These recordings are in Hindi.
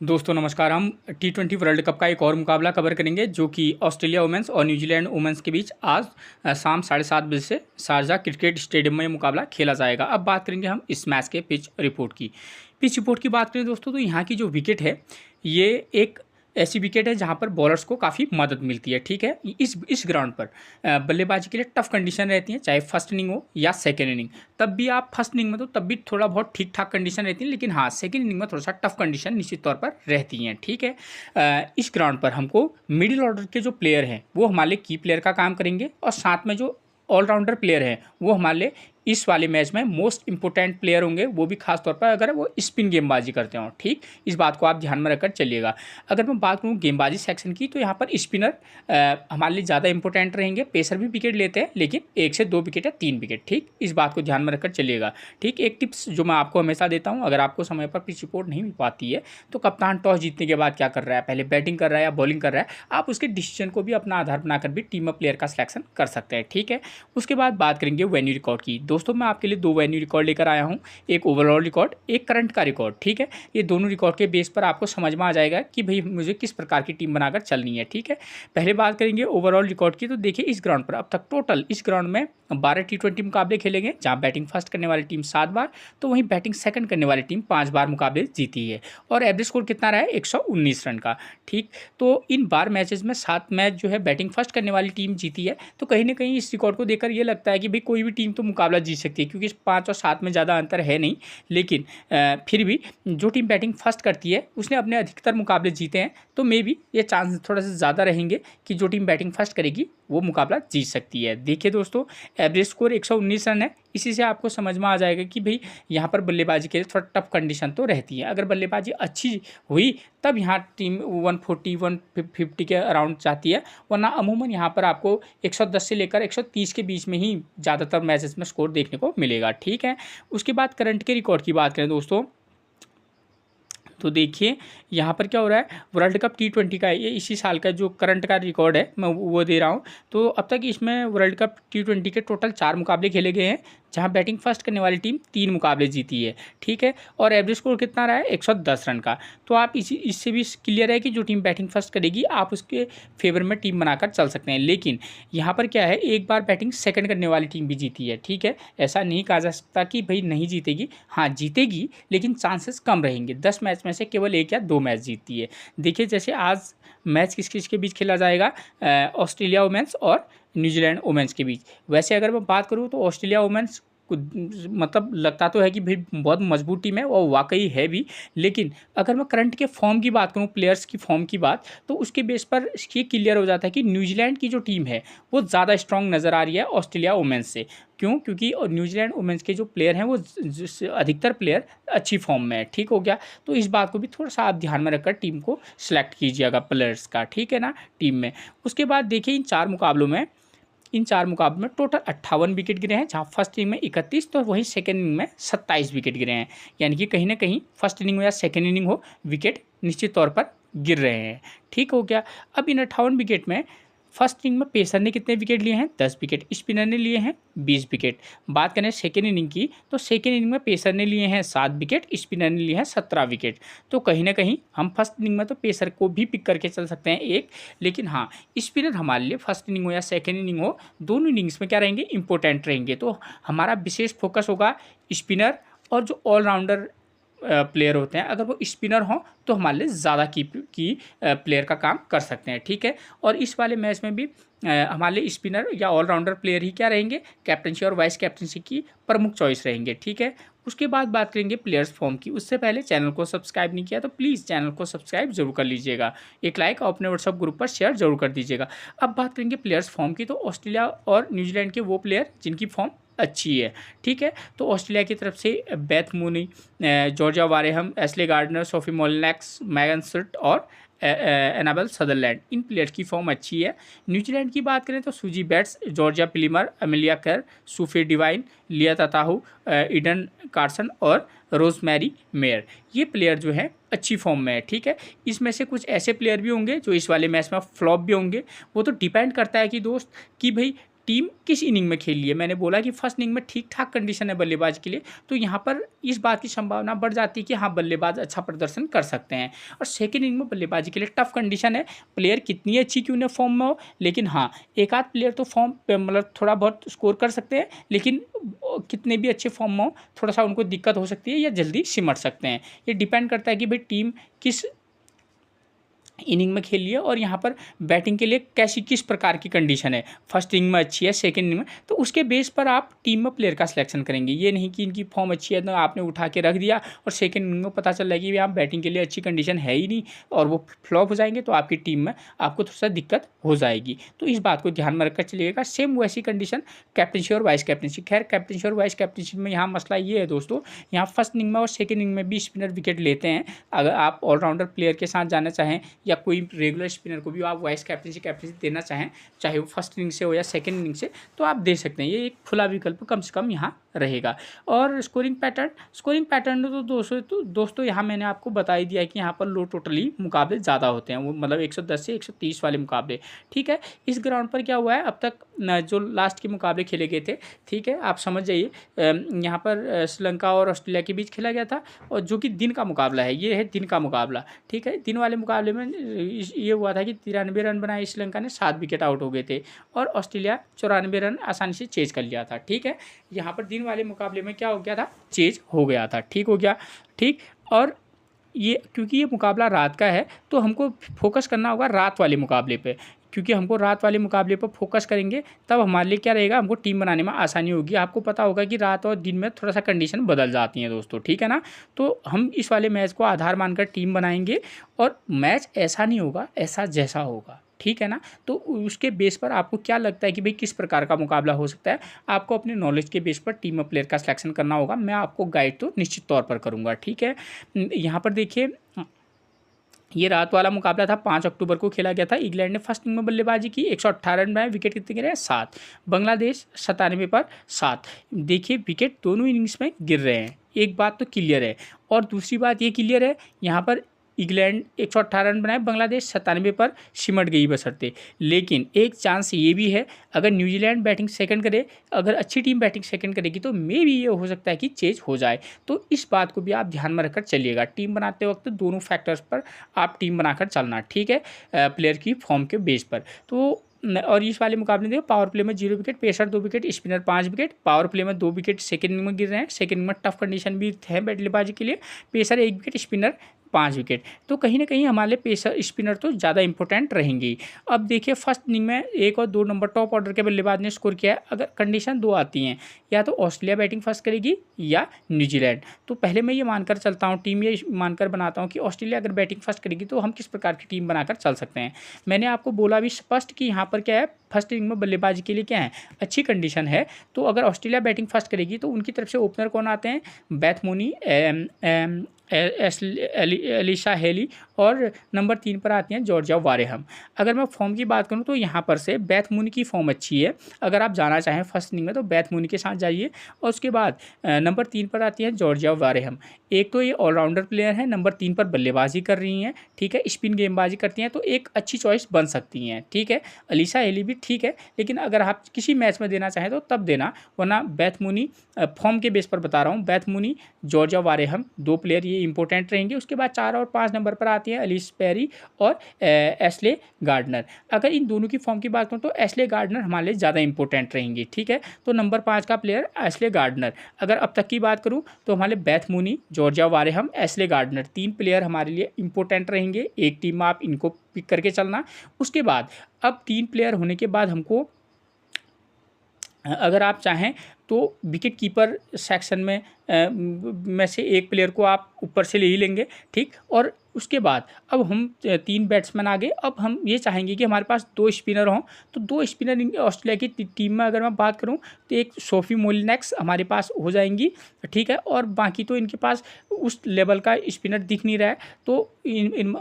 दोस्तों नमस्कार। हम T20 वर्ल्ड कप का एक और मुकाबला कवर करेंगे जो कि ऑस्ट्रेलिया वुमेंस और न्यूजीलैंड वुमेंस के बीच आज शाम 7:30 बजे से शारजा क्रिकेट स्टेडियम में मुकाबला खेला जाएगा। अब बात करेंगे हम इस मैच के पिच रिपोर्ट की। पिच रिपोर्ट की बात करें दोस्तों तो यहाँ की जो विकेट है ये एक ऐसी विकेट है जहाँ पर बॉलर्स को काफ़ी मदद मिलती है। ठीक है, इस ग्राउंड पर बल्लेबाजी के लिए टफ कंडीशन रहती है, चाहे फर्स्ट इनिंग हो या सेकेंड इनिंग। तब भी आप फर्स्ट इनिंग में तो तब भी थोड़ा बहुत ठीक ठाक कंडीशन रहती है, लेकिन हाँ सेकेंड इनिंग में थोड़ा सा टफ कंडीशन निश्चित तौर पर रहती हैं। ठीक है, इस ग्राउंड पर हमको मिडिल ऑर्डर के जो प्लेयर हैं वो हमारे लिए की प्लेयर का काम करेंगे और साथ में जो ऑलराउंडर प्लेयर हैं वो हमारे लिए इस वाले मैच में मोस्ट इंपॉर्टेंट प्लेयर होंगे, वो भी खास तौर पर अगर वो स्पिन गेंदबाजी करते हो। ठीक, इस बात को आप ध्यान में रखकर चलिएगा। अगर मैं बात करूँ गेंदबाजी सेक्शन की तो यहाँ पर स्पिनर हमारे लिए ज़्यादा इंपॉर्टेंट रहेंगे। पेसर भी विकेट लेते हैं लेकिन 1 से 2 विकेट या 3 विकेट। ठीक, इस बात को ध्यान में रखकर चलिएगा। ठीक, एक टिप्स जो मैं आपको हमेशा देता हूँ, अगर आपको समय पर पिच रिपोर्ट नहीं मिल पाती है तो कप्तान टॉस जीतने के बाद क्या कर रहा है, पहले बैटिंग कर रहा है या बॉलिंग कर रहा है, आप उसके डिसीजन को भी अपना आधार बनाकर भी टीम में प्लेयर का सिलेक्शन कर सकते हैं। ठीक है, उसके बाद बात करेंगे वेन्यू रिकॉर्ड की। दोस्तों मैं आपके लिए 2 वेन्यू रिकॉर्ड लेकर आया हूं, एक ओवरऑल रिकॉर्ड, एक करंट का रिकॉर्ड। ठीक है, ये दोनों रिकॉर्ड के बेस पर आपको समझ में आ जाएगा कि भाई मुझे किस प्रकार की टीम बनाकर चलनी है। ठीक है, पहले बात करेंगे ओवरऑल रिकॉर्ड की। तो देखिए इस ग्राउंड पर अब तक टोटल इस ग्राउंड में 12 T20 मुकाबले खेले गए, जहां बैटिंग फर्स्ट करने वाली टीम 7 बार तो वहीं बैटिंग सेकंड करने वाली टीम 5 बार मुकाबले जीती है। और एवरेज स्कोर कितना रहा है, 119 रन का। ठीक, तो इन बार मैचेस में 7 मैच जो है बैटिंग फर्स्ट करने वाली टीम जीती है। तो कहीं ना कहीं इस रिकॉर्ड को देखकर ये लगता है कि भाई कोई भी टीम तो मुकाबला जीत सकती है, क्योंकि 5 और 7 में ज़्यादा अंतर है नहीं। लेकिन फिर भी जो टीम बैटिंग फर्स्ट करती है उसने अपने अधिकतर मुकाबले जीते हैं, तो मे बी ये चांस थोड़ा सा ज़्यादा रहेंगे कि जो टीम बैटिंग फर्स्ट करेगी वो मुकाबला जीत सकती है। देखिए दोस्तों, एवरेज स्कोर 119 रन है। इसी से आपको समझ में आ जाएगा कि भाई यहाँ पर बल्लेबाजी के लिए थोड़ा टफ कंडीशन तो रहती है। अगर बल्लेबाजी अच्छी हुई तब यहाँ टीम 140 150 के अराउंड जाती है, वरना अमूमन यहाँ पर आपको 110 से लेकर 130 के बीच में ही ज़्यादातर मैचेस में स्कोर देखने को मिलेगा। ठीक है, उसके बाद करंट के रिकॉर्ड की बात करें दोस्तों तो देखिए यहाँ पर क्या हो रहा है, वर्ल्ड कप T20 का ये इसी साल का जो करंट का रिकॉर्ड है मैं वो दे रहा हूँ। तो अब तक इसमें वर्ल्ड कप T20 के टोटल 4 मुकाबले खेले गए हैं, जहां बैटिंग फर्स्ट करने वाली टीम 3 मुकाबले जीती है। ठीक है, और एवरेज स्कोर कितना रहा है, 110 रन का। तो आप इससे भी क्लियर है कि जो टीम बैटिंग फर्स्ट करेगी आप उसके फेवर में टीम बनाकर चल सकते हैं। लेकिन यहाँ पर क्या है, एक बार बैटिंग सेकंड करने वाली टीम भी जीती है। ठीक है, ऐसा नहीं कहा जा सकता कि भाई नहीं जीतेगी, हाँ जीतेगी लेकिन चांसेस कम रहेंगे। 10 मैच में से केवल 1 या 2 मैच जीतती है। देखिए जैसे आज मैच किस किस के बीच खेला जाएगा, ऑस्ट्रेलिया वुमेंस और न्यूजीलैंड वुमेंस के बीच। वैसे अगर मैं बात करूँ तो ऑस्ट्रेलिया वुमेंस मतलब लगता तो है कि भाई बहुत मजबूत टीम है और वाकई है भी, लेकिन अगर मैं करंट के फॉर्म की बात करूं, प्लेयर्स की फॉर्म की बात, तो उसके बेस पर ये क्लियर हो जाता है कि न्यूजीलैंड की जो टीम है वो ज़्यादा स्ट्रांग नज़र आ रही है ऑस्ट्रेलिया वुमेंस से। क्यों? क्योंकि न्यूजीलैंड वुमेंस के जो प्लेयर हैं वो अधिकतर प्लेयर अच्छी फॉर्म में है। ठीक हो गया, तो इस बात को भी थोड़ा सा आप ध्यान में रखकर टीम को सिलेक्ट कीजिएगा प्लेयर्स का। ठीक है ना, टीम में। उसके बाद देखिए इन चार मुकाबलों में टोटल 58 विकेट गिरे हैं, जहां फर्स्ट इनिंग में 31 तो वहीं सेकेंड इनिंग में 27 विकेट गिरे हैं। यानी कि कहीं ना कहीं फर्स्ट इनिंग हो या सेकेंड इनिंग हो, विकेट निश्चित तौर पर गिर रहे हैं। ठीक हो गया, अब इन 58 विकेट में फर्स्ट इनिंग में पेसर ने कितने विकेट लिए हैं, 10 विकेट, स्पिनर ने लिए हैं 20 विकेट। बात करें सेकेंड इनिंग की तो सेकेंड इनिंग में पेसर ने लिए हैं 7 विकेट, स्पिनर ने लिए हैं 17 विकेट। तो कहीं ना कहीं हम फर्स्ट इनिंग में तो पेसर को भी पिक करके चल सकते हैं एक, लेकिन हाँ स्पिनर हमारे लिए फर्स्ट इनिंग हो या सेकेंड इनिंग हो, दोनों इनिंग्स में क्या रहेंगे, इंपॉर्टेंट रहेंगे। तो हमारा विशेष फोकस होगा स्पिनर और जो ऑलराउंडर प्लेयर होते हैं, अगर वो स्पिनर हों तो हमारे लिए ज़्यादा की प्लेयर का काम कर सकते हैं। ठीक है, और इस वाले मैच में भी हमारे लिए स्पिनर या ऑलराउंडर प्लेयर ही क्या रहेंगे, कैप्टनसी और वाइस कैप्टनसी की प्रमुख चॉइस रहेंगे। ठीक है, उसके बाद बात करेंगे प्लेयर्स फॉर्म की। उससे पहले चैनल को सब्सक्राइब नहीं किया तो प्लीज़ चैनल को सब्सक्राइब जरूर कर लीजिएगा, एक लाइक और अपने व्हाट्सअप ग्रुप पर शेयर जरूर कर दीजिएगा। अब बात करेंगे प्लेयर्स फॉर्म की, तो ऑस्ट्रेलिया और न्यूजीलैंड के वो प्लेयर जिनकी फॉर्म अच्छी है। ठीक है, तो ऑस्ट्रेलिया की तरफ से Beth Mooney, Georgia Wareham, Ashleigh Gardner, Sophie Molineux, Megan Schutt और एनाबेल सदरलैंड, इन प्लेयर्स की फॉर्म अच्छी है। न्यूजीलैंड की बात करें तो सूजी बैट्स, जॉर्जिया पिलिमर, अमेलिया कर, सूफी डिवाइन, लिया तताहू, ईडन कार्सन और रोजमेरी मेयर, ये प्लेयर जो है अच्छी फॉर्म में है। ठीक है, इसमें से कुछ ऐसे प्लेयर भी होंगे जो इस वाले मैच में फ्लॉप भी होंगे। वो तो डिपेंड करता है कि दोस्त कि भाई टीम किस इनिंग में खेल रही है। मैंने बोला कि फर्स्ट इनिंग में ठीक ठाक कंडीशन है बल्लेबाज के लिए, तो यहाँ पर इस बात की संभावना बढ़ जाती है कि हाँ बल्लेबाज अच्छा प्रदर्शन कर सकते हैं। और सेकेंड इनिंग में बल्लेबाजी के लिए टफ कंडीशन है, प्लेयर कितनी अच्छी क्यों ना फॉर्म में हो, लेकिन हाँ एक आध प्लेयर तो फॉर्म मतलब थोड़ा बहुत स्कोर कर सकते हैं, लेकिन कितने भी अच्छे फॉर्म में हो थोड़ा सा उनको दिक्कत हो सकती है या जल्दी सिमट सकते हैं। ये डिपेंड करता है कि भाई टीम किस इनिंग में खेल लिया और यहाँ पर बैटिंग के लिए कैसी किस प्रकार की कंडीशन है, फर्स्ट इनिंग में अच्छी है सेकंड इनिंग में, तो उसके बेस पर आप टीम में प्लेयर का सिलेक्शन करेंगे। ये नहीं कि इनकी फॉर्म अच्छी है तो आपने उठा के रख दिया और सेकंड इनिंग में पता चल रहा है कि यहाँ बैटिंग के लिए अच्छी कंडीशन है ही नहीं और वो फ्लॉप हो जाएंगे, तो आपकी टीम में आपको थोड़ा सा दिक्कत हो जाएगी। तो इस बात को ध्यान में रखकर चलिएगा। सेम वैसी कंडीशन कैप्टनसी और वाइस कैप्टनसी। खैर कैप्टनसी और वाइस कैप्टनसी में यहाँ मसला ये है दोस्तों, यहाँ फर्स्ट इनिंग में और सेकंड इनिंग में भी स्पिनर विकेट लेते हैं। अगर आप ऑलराउंडर प्लेयर के साथ जाना चाहें या कोई रेगुलर स्पिनर को भी आप वाइस कैप्टनसी देना चाहें, चाहे वो फर्स्ट इनिंग से हो या सेकंड इनिंग से, तो आप दे सकते हैं। ये एक खुला विकल्प कम से कम यहाँ रहेगा। और स्कोरिंग पैटर्न तो दोस्तों यहाँ मैंने आपको बता ही दिया है कि यहाँ पर लो टोटली मुकाबले ज़्यादा होते हैं, वो मतलब 110 से 130 वाले मुकाबले। ठीक है, इस ग्राउंड पर क्या हुआ है अब तक जो लास्ट के मुकाबले खेले गए थे, ठीक है आप समझ जाइए, यहाँ पर श्रीलंका और ऑस्ट्रेलिया के बीच खेला गया था और जो कि दिन का मुकाबला है, ये है दिन का मुकाबला। ठीक है, दिन वाले मुकाबले में ये हुआ था कि 93 रन बनाए श्रीलंका ने, 7 विकेट आउट हो गए थे और ऑस्ट्रेलिया 94 रन आसानी से चेज कर लिया था। ठीक है, यहाँ पर दिन वाले मुकाबले में क्या हो गया था, चेज हो गया था। ठीक हो गया, ठीक। और ये क्योंकि ये मुकाबला रात का है तो हमको फोकस करना होगा रात वाले मुकाबले पे, क्योंकि हमको रात वाले मुकाबले पर फोकस करेंगे तब हमारे लिए क्या रहेगा, हमको टीम बनाने में आसानी होगी। आपको पता होगा कि रात और दिन में थोड़ा सा कंडीशन बदल जाती हैं दोस्तों, ठीक है ना। तो हम इस वाले मैच को आधार मानकर टीम बनाएंगे और मैच ऐसा नहीं होगा, ऐसा जैसा होगा, ठीक है ना। तो उसके बेस पर आपको क्या लगता है कि भाई किस प्रकार का मुकाबला हो सकता है, आपको अपने नॉलेज के बेस पर टीम और प्लेयर का सिलेक्शन करना होगा। मैं आपको गाइड तो निश्चित तौर पर करूँगा, ठीक है। यहाँ पर देखिए ये रात वाला मुकाबला था, 5 अक्टूबर को खेला गया था। इंग्लैंड ने फर्स्ट इनिंग में बल्लेबाजी की, 118 रन बनाए, विकेट कितने गिरे हैं, 7। बांग्लादेश 97 पर 7। देखिए विकेट दोनों इनिंग्स में गिर रहे हैं, एक बात तो क्लियर है। और दूसरी बात ये क्लियर है, यहाँ पर इंग्लैंड 118 रन बनाए, बांग्लादेश 97 पर सिमट गई बशर्ते। लेकिन एक चांस ये भी है, अगर न्यूजीलैंड बैटिंग सेकंड करे, अगर अच्छी टीम बैटिंग सेकंड करेगी तो मे भी ये हो सकता है कि चेज हो जाए। तो इस बात को भी आप ध्यान में रखकर चलिएगा। टीम बनाते वक्त दोनों फैक्टर्स पर आप टीम बनाकर चलना, ठीक है, प्लेयर की फॉर्म के बेस पर। तो और इस वाले मुकाबले देखो, पावर प्ले में 0 wicket, pacer 2 wicket, spinner 5 wicket. Power play में 2 विकेट सेकंड इनिंग में गिर रहे हैं, सेकंड इनिंग में टफ कंडीशन भी है बल्लेबाजी के लिए। Pacer 1 wicket, spinner 5 wicket. तो कहीं ना कहीं हमारे पेसर स्पिनर तो ज़्यादा इंपॉर्टेंट रहेंगी। अब देखिए फर्स्ट इनिंग में 1 और 2 नंबर टॉप ऑर्डर के बल्लेबाज ने स्कोर किया है। अगर कंडीशन 2 आती हैं, या तो ऑस्ट्रेलिया बैटिंग फर्स्ट करेगी या न्यूजीलैंड। तो पहले मैं ये मानकर चलता हूँ, टीम ये मानकर बनाता हूँ कि ऑस्ट्रेलिया अगर बैटिंग फर्स्ट करेगी तो हम किस प्रकार की टीम बनाकर चल सकते हैं। मैंने आपको बोला भी स्पष्ट कि यहाँ पर क्या है, फर्स्ट इनिंग में बल्लेबाजी के लिए क्या है, अच्छी कंडीशन है। तो अगर ऑस्ट्रेलिया बैटिंग फर्स्ट करेगी तो उनकी तरफ से ओपनर कौन आते हैं, बेथ मूनी, एलिशा हेली और नंबर 3 पर आती हैं जॉर्जिया वारेहम। अगर मैं फॉर्म की बात करूं तो यहाँ पर से बेथ मूनी की फॉर्म अच्छी है। अगर आप जाना चाहें फर्स्ट इनिंग में तो बेथ मूनी के साथ जाइए। और उसके बाद नंबर 3 पर आती हैं जॉर्जिया वारेहम। एक तो ये ऑलराउंडर प्लेयर है, नंबर 3 पर बल्लेबाजी कर रही हैं, ठीक है, स्पिन गेंदबाजी करती हैं, तो एक अच्छी चॉइस बन सकती हैं, ठीक है। अलीशा हेली भी ठीक है, लेकिन अगर आप किसी मैच में देना चाहें तो तब देना, वरना बेथ मूनी फॉर्म के बेस पर बता रहा हूँ, Beth Mooney, Georgia Wareham 2 player ये इंपॉर्टेंट रहेंगे। उसके बाद 4 और 5 नंबर पर आती हैं एलिस पेरी और एस्ले गार्डनर। अगर इन दोनों की फॉर्म की बात करूँ तो एस्ले गार्डनर हमारे लिए ज़्यादा इंपॉर्टेंट रहेंगी, ठीक है। तो नंबर 5 का प्लेयर एस्ले गार्डनर। अगर अब तक की बात करूँ तो हमारे Beth Mooney, Georgia Wareham, Ashleigh Gardner 3 player हमारे लिए इंपॉर्टेंट रहेंगे। एक टीम में आप इनको पिक करके चलना। उसके बाद अब 3 प्लेयर होने के बाद हमको, अगर आप चाहें तो विकेट कीपर सेक्शन में से एक प्लेयर को आप ऊपर से ले ही लेंगे, ठीक। और उसके बाद अब हम 3 बैट्समैन आ गए। अब हम ये चाहेंगे कि हमारे पास 2 स्पिनर हों। तो 2 स्पिनर ऑस्ट्रेलिया की टीम में अगर मैं बात करूं तो एक सोफी मोलिनेक्स हमारे पास हो जाएंगी, ठीक है। और बाकी तो इनके पास उस लेवल का स्पिनर दिख नहीं रहा है। तो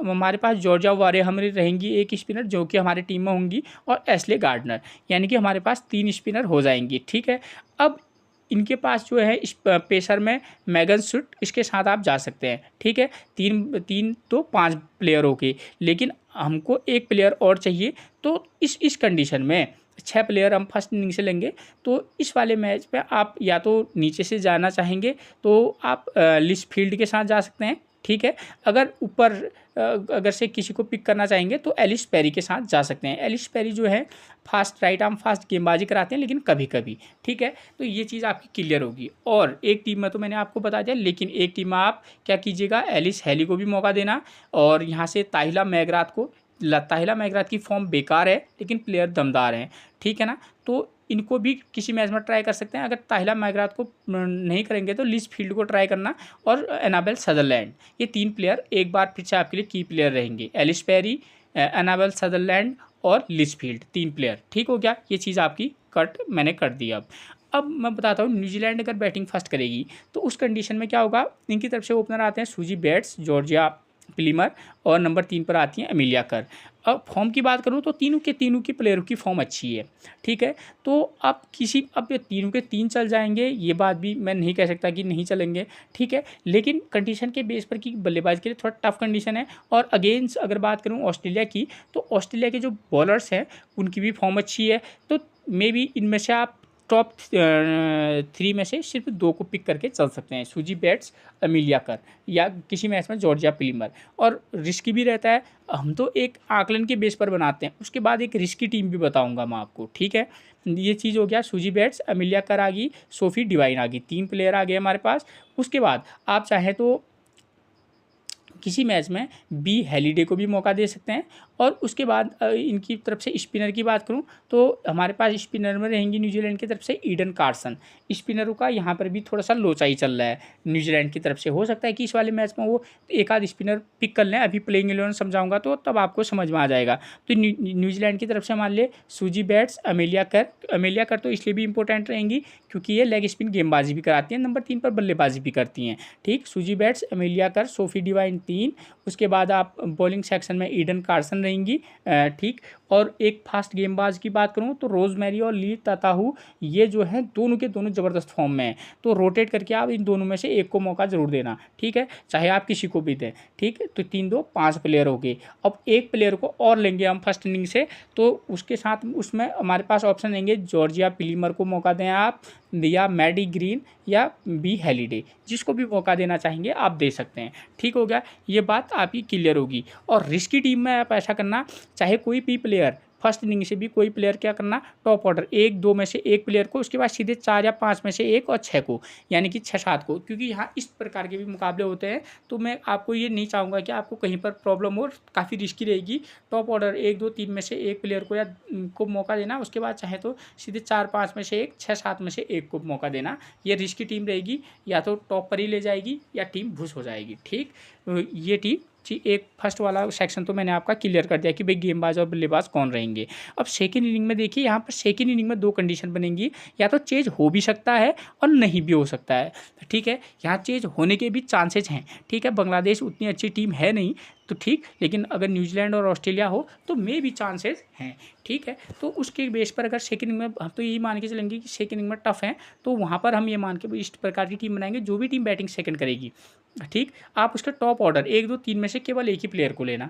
हमारे पास जॉर्जिया वारेहम रहेंगी एक स्पिनर जो कि हमारी टीम में होंगी, और एस्ले गार्डनर, यानी कि हमारे पास 3 स्पिनर हो जाएंगी, ठीक है। अब इनके पास जो है इस पेसर में मैगन सूट, इसके साथ आप जा सकते हैं, ठीक है। 3 तो 5 प्लेयर हो गए, लेकिन हमको एक प्लेयर और चाहिए। तो इस कंडीशन में 6 प्लेयर हम फर्स्ट इनिंग से लेंगे। तो इस वाले मैच पे आप या तो नीचे से जाना चाहेंगे तो आप लिचफील्ड के साथ जा सकते हैं, ठीक है। अगर ऊपर अगर से किसी को पिक करना चाहेंगे तो एलिस पेरी के साथ जा सकते हैं। एलिस पेरी जो है फास्ट राइट आर्म फास्ट गेंदबाजी कराते हैं, लेकिन कभी कभी, ठीक है। तो ये चीज़ आपकी क्लियर होगी। और एक टीम में तो मैंने आपको बता दिया, लेकिन एक टीम में आप क्या कीजिएगा, एलिस हेली को भी मौका देना, और यहाँ से ताहिला मैगराथ को। ताहिला मैगराथ की फॉर्म बेकार है लेकिन प्लेयर दमदार हैं, ठीक है ना। तो इनको भी किसी मैच में ट्राई कर सकते हैं। अगर ताहिला मैगराथ को नहीं करेंगे तो लिचफील्ड को ट्राई करना, और एनाबेल सदरलैंड, ये 3 प्लेयर एक बार फिर से आपके लिए की प्लेयर रहेंगे। एलिस पेरी, एनाबेल सदरलैंड और लिचफील्ड, 3 प्लेयर, ठीक हो गया। ये चीज़ आपकी कट मैंने कर दी। अब मैं बताता हूँ, न्यूजीलैंड अगर बैटिंग फर्स्ट करेगी तो उस कंडीशन में क्या होगा। इनकी तरफ से ओपनर आते हैं सूजी बेट्स, जॉर्जिया प्लीमर, और नंबर 3 पर आती हैं एमिलिया कर। अब फॉर्म की बात करूँ तो तीनों के प्लेयरों की फॉर्म अच्छी है, ठीक है। तो अब ये तीनों के 3 चल जाएंगे, ये बात भी मैं नहीं कह सकता कि नहीं चलेंगे, ठीक है। लेकिन कंडीशन के बेस पर कि बल्लेबाज के लिए थोड़ा टफ कंडीशन है। और अगेंस्ट अगर बात करूँ ऑस्ट्रेलिया की, तो ऑस्ट्रेलिया के जो बॉलर्स हैं उनकी भी फॉर्म अच्छी है। तो मे बी इनमें से आप टॉप 3 में से सिर्फ 2 को पिक करके चल सकते हैं, सूजी बेट्स, एमिलिया कर, या किसी मैच में जॉर्जिया प्लीमर। और रिस्की भी रहता है। हम तो एक आकलन के बेस पर बनाते हैं, उसके बाद एक रिस्की टीम भी बताऊंगा मैं आपको, ठीक है। ये चीज़ हो गया, सूजी बेट्स, एमिलिया कर आ गई, सोफी डिवाइन आ गई, 3 प्लेयर आ गए हमारे पास। उसके बाद आप चाहें तो किसी मैच में बी हेलिडे को भी मौका दे सकते हैं। और उसके बाद इनकी तरफ से स्पिनर की बात करूं तो हमारे पास स्पिनर में रहेंगी न्यूजीलैंड की तरफ से ईडन कार्सन। स्पिनरों का यहाँ पर भी थोड़ा सा लोचा ही चल रहा है न्यूजीलैंड की तरफ से। हो सकता है कि इस वाले मैच में वो एक आध स्पिनर पिक कर लें। अभी प्लेइंग 11 समझाऊंगा तो तब आपको समझ में आ जाएगा। तो न्यूजीलैंड की तरफ से मान ले सूजी बेट्स, एमिलिया कर तो इसलिए भी इंपॉर्टेंट रहेंगी क्योंकि ये लेग स्पिन गेंदबाजी भी कराती हैं, नंबर 3 पर बल्लेबाजी भी करती हैं, ठीक। सूजी बेट्स, एमिलिया कर, सोफी डिवाइन 3। उसके बाद आप बॉलिंग सेक्शन में ईडन कार्सन रहेंगी, ठीक। और एक फास्ट गेंदबाज की बात करूं तो रोजमेरी और ली ताताहू, ये जो है दोनों के दोनों ज़बरदस्त फॉर्म में हैं। तो रोटेट करके आप इन दोनों में से एक को मौका ज़रूर देना, ठीक है, चाहे आप किसी को भी दें, ठीक है। तो 3 2 5 प्लेयर हो गए। अब एक प्लेयर को और लेंगे हम फर्स्ट इनिंग से, तो उसके साथ उसमें हमारे पास ऑप्शन देंगे जॉर्जिया प्लीमर को मौका दें आप, या मैडी ग्रीन, या बी हेलिडे, जिसको भी मौका देना चाहेंगे आप दे सकते हैं, ठीक हो गया। ये बात आपकी क्लियर होगी। और रिस्की टीम में आप ऐसा करना, चाहे कोई भी प्लेयर फर्स्ट इनिंग से भी कोई प्लेयर क्या करना, टॉप ऑर्डर 1 2 में से एक प्लेयर को, उसके बाद सीधे 4 या 5 में से एक, और 6 को, यानी कि 6 7 को, क्योंकि यहाँ इस प्रकार के भी मुकाबले होते हैं। तो मैं आपको ये नहीं चाहूँगा कि आपको कहीं पर प्रॉब्लम हो, काफ़ी रिस्की रहेगी। टॉप ऑर्डर 1 2 3 में से एक प्लेयर को या को मौका देना, उसके बाद चाहे तो सीधे 4 5 में से एक, 6 7 में से एक को मौका देना। ये रिस्की टीम रहेगी, या तो टॉप पर ही ले जाएगी या टीम भूस हो जाएगी, ठीक। ये टीम जी, एक फर्स्ट वाला सेक्शन तो मैंने आपका क्लियर कर दिया कि भाई गेंदबाज और बल्लेबाज कौन रहेंगे। अब सेकंड इनिंग में देखिए, यहाँ पर सेकंड इनिंग में 2 कंडीशन बनेंगी, या तो चेंज हो भी सकता है और नहीं भी हो सकता है, ठीक है। यहाँ चेंज होने के भी चांसेज हैं, ठीक है। बांग्लादेश उतनी अच्छी टीम है नहीं, तो ठीक, लेकिन अगर न्यूजीलैंड और ऑस्ट्रेलिया हो तो मे भी चांसेस हैं, ठीक है। तो उसके बेस पर अगर सेकंड इनिंग में हम तो यही मान के चलेंगे कि सेकंड इनिंग में टफ है, तो वहाँ पर हम ये मान के इस प्रकार की टीम बनाएंगे, जो भी टीम बैटिंग सेकंड करेगी, ठीक। आप उसके टॉप ऑर्डर 1 2 3 में से केवल एक ही प्लेयर को लेना,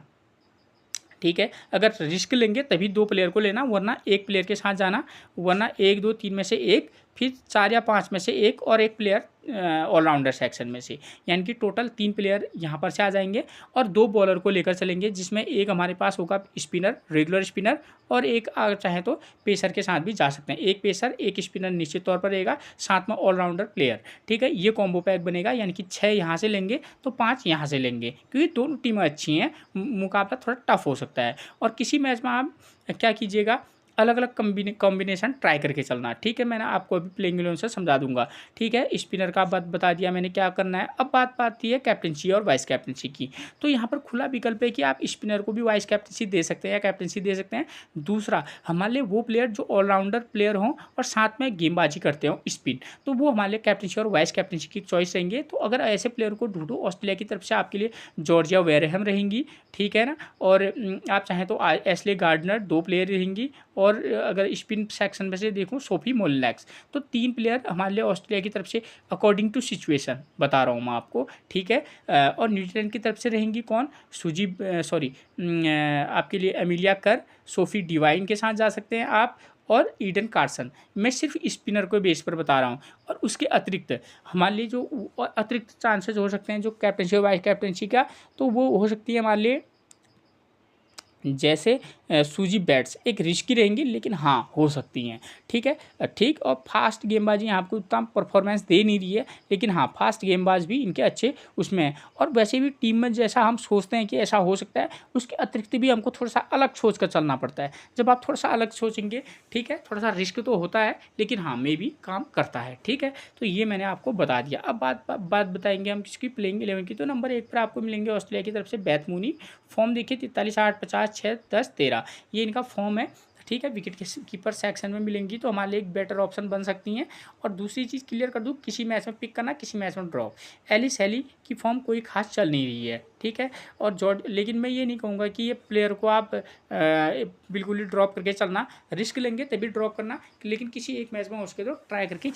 ठीक है। अगर रिस्क लेंगे तभी 2 प्लेयर को लेना, वरना एक प्लेयर के साथ जाना, वरना 1 2 3 में से एक, फिर 4 या 5 में से एक, और एक प्लेयर ऑलराउंडर सेक्शन में से, यानी कि टोटल 3 प्लेयर यहाँ पर से आ जाएंगे। और 2 बॉलर को लेकर चलेंगे, जिसमें एक हमारे पास होगा स्पिनर, रेगुलर स्पिनर, और एक अगर चाहे तो पेसर के साथ भी जा सकते हैं। एक पेसर एक स्पिनर निश्चित तौर पर रहेगा, साथ में ऑलराउंडर प्लेयर, ठीक है। ये कॉम्बो पैक बनेगा, यानी कि 6 यहाँ से लेंगे तो 5 यहाँ से लेंगे, क्योंकि दोनों टीमें अच्छी हैं, मुकाबला थोड़ा टफ हो सकता है। और किसी मैच में आप क्या कीजिएगा, अलग अलग कॉम्बिनेशन ट्राई करके चलना, ठीक है। मैंने आपको अभी प्लेइंग 11 से समझा दूंगा, ठीक है। स्पिनर का बात बता दिया मैंने क्या करना है। अब बात आती है कैप्टनसी और वाइस कैप्टनसी की। तो यहाँ पर खुला विकल्प है कि आप स्पिनर को भी वाइस कैप्टनसी दे सकते हैं या कैप्टनसी दे सकते हैं। दूसरा, हमारे लिए वो प्लेयर जो ऑलराउंडर प्लेयर हों और साथ में गेंदबाजी करते हों स्पिन, तो वो हमारे लिए कैप्टनसी और वाइस कैप्टनसी की चॉइस रहेंगे। तो अगर ऐसे प्लेयर को ढूंढो, ऑस्ट्रेलिया की तरफ से आपके लिए जॉर्जिया वेरहम रहेंगी, ठीक है ना। और आप चाहें तो एशले गार्डनर 2 प्लेयर रहेंगी, और अगर स्पिन सेक्शन में से देखूँ सोफी मोलिनेक्स। तो 3 प्लेयर हमारे लिए ऑस्ट्रेलिया की तरफ से अकॉर्डिंग टू सिचुएशन बता रहा हूँ मैं आपको, ठीक है। और न्यूजीलैंड की तरफ से रहेंगी कौन, आपके लिए एमिलिया कर, सोफी डिवाइन के साथ जा सकते हैं आप, और ईडन कार्सन। मैं सिर्फ स्पिनर को बेस पर बता रहा हूँ। और उसके अतिरिक्त हमारे लिए जो अतिरिक्त चांसेस हो सकते हैं जो कैप्टनसी और वाइस कैप्टनसी का, तो वो हो सकती है हमारे लिए जैसे सूजी बैट्स एक रिस्की रहेंगी, लेकिन हाँ हो सकती हैं, ठीक है। ठीक, और फास्ट गेंदबाजी यहाँ आपको उतना परफॉर्मेंस दे नहीं रही है, लेकिन हाँ फास्ट गेंदबाज भी इनके अच्छे उसमें हैं। और वैसे भी टीम में जैसा हम सोचते हैं कि ऐसा हो सकता है, उसके अतिरिक्त भी हमको थोड़ा सा अलग सोच कर चलना पड़ता है। जब आप थोड़ा सा अलग सोचेंगे, ठीक है, थोड़ा सा रिस्क तो होता है, लेकिन हाँ मे भी काम करता है, ठीक है। तो ये मैंने आपको बता दिया। अब बात बताएंगे हम किसकी प्लेइंग 11 की। तो नंबर 1 पर आपको मिलेंगे ऑस्ट्रेलिया की तरफ से बेथ मूनी। फॉर्म देखिए 43, 8, 50, 6, 10, 13, ये इनका फॉर्म है, ठीक है। विकेट कीपर सेक्शन में मिलेंगी तो हमारे लिए एक बेटर ऑप्शन बन सकती हैं। और दूसरी चीज़ क्लियर कर दूँ, किसी मैच में पिक करना, किसी मैच में ड्रॉप। एलिस हेली की फॉर्म कोई खास चल नहीं रही है, ठीक है। और जॉर्ज, लेकिन मैं ये नहीं कहूँगा कि ये प्लेयर को आप बिल्कुल ही ड्रॉप करके चलना, रिस्क लेंगे तभी ड्रॉप करना, लेकिन किसी एक मैच में उसके तो ट्राई करके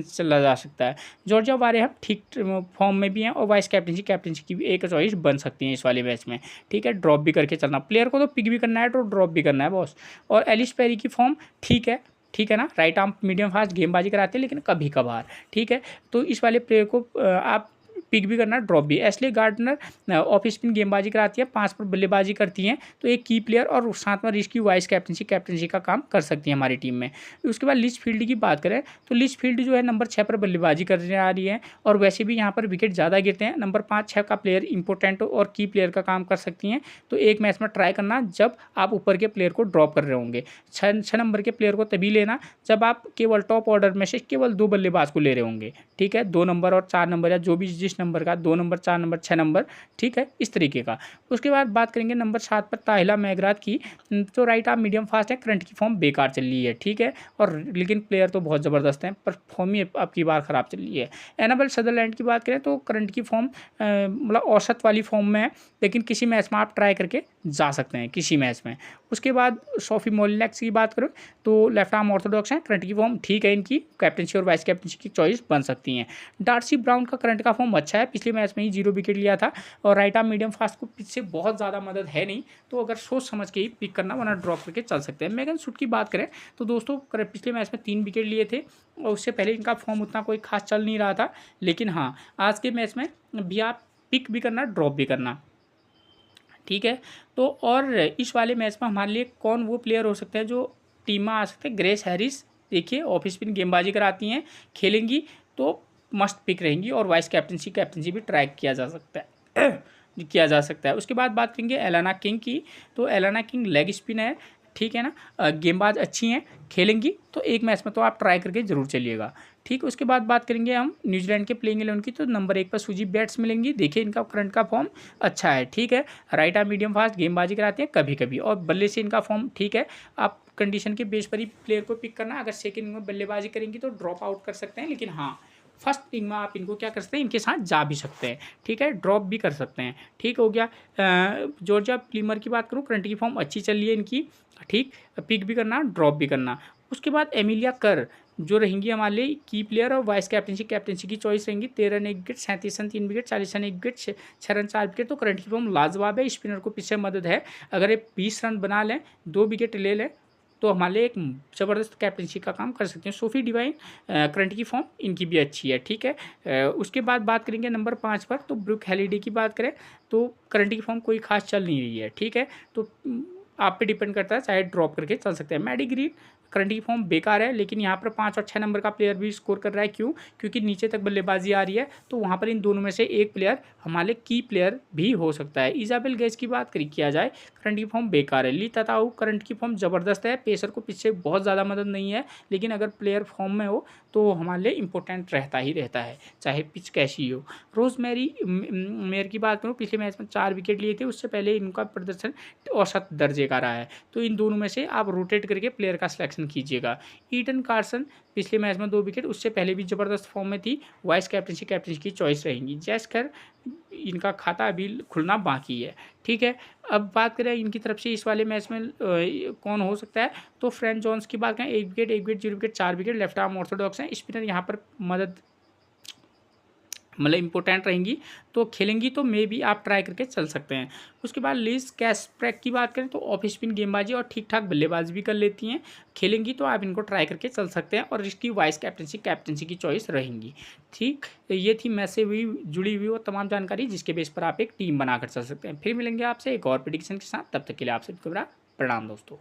चला जा सकता है। जॉर्जिया वारे हम ठीक फॉर्म में भी हैं और वाइस कैप्टनसी की भी एक चॉइस बन सकती है इस वाले मैच में, ठीक है। ड्रॉप भी करके चलना, प्लेयर को तो पिक भी करना है तो ड्रॉप भी करना है बॉस। और एलिस पेरी की फॉर्म ठीक है, ठीक है ना, राइट आर्म मीडियम फास्ट गेंदबाजी कराते हैं लेकिन कभी कभार, ठीक है। तो इस वाले प्लेयर को आप पिक भी करना, ड्रॉप भी। एशले गार्डनर ऑफ स्पिन गेंदबाजी कराती है, 5 पर बल्लेबाजी करती हैं, तो एक की प्लेयर और साथ में रिस्की वाइस कैप्टनसी का काम कर सकती है हमारी टीम में। उसके बाद लिचफील्ड की बात करें तो लिचफील्ड जो है नंबर 6 पर बल्लेबाजी करने आ रही है, और वैसे भी यहाँ पर विकेट ज़्यादा गिरते हैं। नंबर 5, 6 का प्लेयर इंपॉर्टेंट और की प्लेयर का काम कर सकती हैं, तो एक मैच में ट्राई करना जब आप ऊपर के प्लेयर को ड्रॉप कर रहे होंगे। 6 नंबर के प्लेयर को तभी लेना जब आप केवल टॉप ऑर्डर में से केवल 2 बल्लेबाज को ले रहे होंगे, ठीक है। 2 नंबर और 4 नंबर, या जो भी जिस नंबर का 2 नंबर, 4 नंबर, 6 नंबर, ठीक है, इस तरीके का। उसके बाद बात करेंगे नंबर 7 पर ताहिला मैगराथ की। तो राइट आर्म मीडियम फास्ट है, करंट की फॉर्म बेकार चल रही है, ठीक है। और लेकिन प्लेयर तो बहुत ज़बरदस्त हैं, पर फॉर्म ही अब की बार ख़राब चल रही है। एनाबेल सदरलैंड की बात करें तो करंट की फॉर्म मतलब औसत वाली फॉर्म में है, लेकिन किसी मैच में आप ट्राई करके जा सकते हैं, किसी मैच में। उसके बाद सोफी मोलिनेक्स की बात करो तो लेफ्ट आर्म ऑर्थोडॉक्स हैं, करंट की फॉर्म ठीक है, इनकी कैप्टनसी और वाइस कैप्टनसी की चॉइस बन सकती हैं। डार्सी ब्राउन का करंट का फॉर्म अच्छा है, पिछले मैच में ही 0 विकेट लिया था, और राइट आर्म मीडियम फास्ट को पिच से बहुत ज़्यादा मदद है नहीं, तो अगर सोच समझ के ही पिक करना, वरना ड्रॉप करके चल सकते हैं। मेगन सूट की बात करें तो दोस्तों पिछले मैच में 3 विकेट लिए थे, और उससे पहले इनका फॉर्म उतना कोई खास चल नहीं रहा था, लेकिन हाँ आज के मैच में भी आप पिक भी करना, ड्रॉप भी करना, ठीक है। तो और इस वाले मैच में हमारे लिए कौन वो प्लेयर हो सकते हैं जो टीम में आ सकते हैं। ग्रेस हैरिस देखिए ऑफ स्पिन गेंदबाजी कराती हैं, खेलेंगी तो मस्ट पिक रहेंगी, और वाइस कैप्टनसी भी ट्राई किया जा सकता है उसके बाद बात करेंगे एलाना किंग की। तो एलाना किंग लेग स्पिन है, ठीक है ना, गेंदबाज अच्छी हैं, खेलेंगी तो एक मैच में तो आप ट्राई करके जरूर चलिएगा, ठीक। उसके बाद बात करेंगे हम न्यूजीलैंड के प्लेइंग 11 की। तो नंबर 1 पर सूजी बैट्स मिलेंगी, देखिए इनका करंट का फॉर्म अच्छा है, ठीक है। राइट आर्म मीडियम फास्ट गेंदबाजी कराते हैं कभी कभी, और बल्ले से इनका फॉर्म ठीक है। आप कंडीशन के बेस पर ही प्लेयर को पिक करना, अगर सेकंड में बल्लेबाजी करेंगी तो ड्रॉप आउट कर सकते हैं, लेकिन हाँ फर्स्ट इनिंग में आप इनको क्या कर सकते हैं, इनके साथ जा भी सकते हैं, ठीक है, ड्रॉप भी कर सकते हैं, ठीक हो गया। जॉर्जिया प्लीमर की बात करूँ, करंट की फॉर्म अच्छी चल रही है इनकी, ठीक, पिक भी करना, ड्रॉप भी करना। उसके बाद एमिलिया कर जो रहेंगी हमारे लिए की प्लेयर, और वाइस कैप्टनसी की चॉइस रहेंगी। 13 run 1 wicket, 37 run 3 wicket, 40 run 1 wicket, 6 run 4 wicket. तो करंट की फॉर्म लाजवाब है, स्पिनर को पीछे मदद है, अगर ये 20 रन बना लें, 2 विकेट ले लें, तो हमारे लिए एक ज़बरदस्त कैप्टनसी का काम कर सकते हैं। सोफी डिवाइन करंट की फॉर्म इनकी भी अच्छी है, ठीक है। उसके बाद बात करेंगे नंबर 5 पर, तो ब्रुक हैलिडे की बात करें तो करंट की फॉर्म कोई खास चल नहीं रही है, ठीक है। तो आप पे डिपेंड करता है, चाहे ड्रॉप करके चल सकते हैं। मैडी ग्रीन करंट की फॉर्म बेकार है, लेकिन यहाँ पर 5 और 6 नंबर का प्लेयर भी स्कोर कर रहा है, क्यों, क्योंकि नीचे तक बल्लेबाजी आ रही है, तो वहाँ पर इन दोनों में से एक प्लेयर हमारे की प्लेयर भी हो सकता है। इजाबेल गेज की बात किया जाए, करंट की फॉर्म बेकार है। ली तताऊ करंट की फॉर्म ज़बरदस्त है, पेसर को पीछे बहुत ज़्यादा मदद नहीं है, लेकिन अगर प्लेयर फॉर्म में हो तो हमारे लिए इंपॉर्टेंट रहता ही रहता है, चाहे पिच कैसी हो। रोजमेरी मेयर की बात करूँ, पिछले मैच में 4 विकेट लिए थे, उससे पहले इनका प्रदर्शन औसत दर्जे का रहा है, तो इन दोनों में से आप रोटेट करके प्लेयर का सिलेक्शन कीजिएगा। ईडन कार्सन पिछले मैच में 2 विकेट, उससे पहले भी ज़बरदस्त फॉर्म में थी, वाइस कैप्टनसी की चॉइस रहेंगी। जैस्कर इनका खाता अभी खुलना बाकी है। ठीक है, अब बात करें इनकी तरफ से इस वाले मैच में कौन हो सकता है, तो फ्रैंक जॉन्स की बात करें, 1 wicket 1 wicket 0 wicket 4 wicket, left arm Orthodox हैं, स्पिनर यहाँ पर मदद मतलब इंपॉर्टेंट रहेंगी, तो खेलेंगी तो मे भी आप ट्राई करके चल सकते हैं। उसके बाद लिज कैस्परैक की बात करें तो ऑफ स्पिन गेंदबाजी और ठीक ठाक बल्लेबाजी भी कर लेती हैं, खेलेंगी तो आप इनको ट्राई करके चल सकते हैं, और इसकी वाइस कैप्टनसी की चॉइस रहेंगी। ठीक, ये थी मैच से हुई जुड़ी हुई वो तमाम जानकारी जिसके बेस पर आप एक टीम बनाकर चल सकते हैं। फिर मिलेंगे आपसे एक और प्रेडिक्शन के साथ, तब तक के लिए आप सभी को मेरा प्रणाम दोस्तों।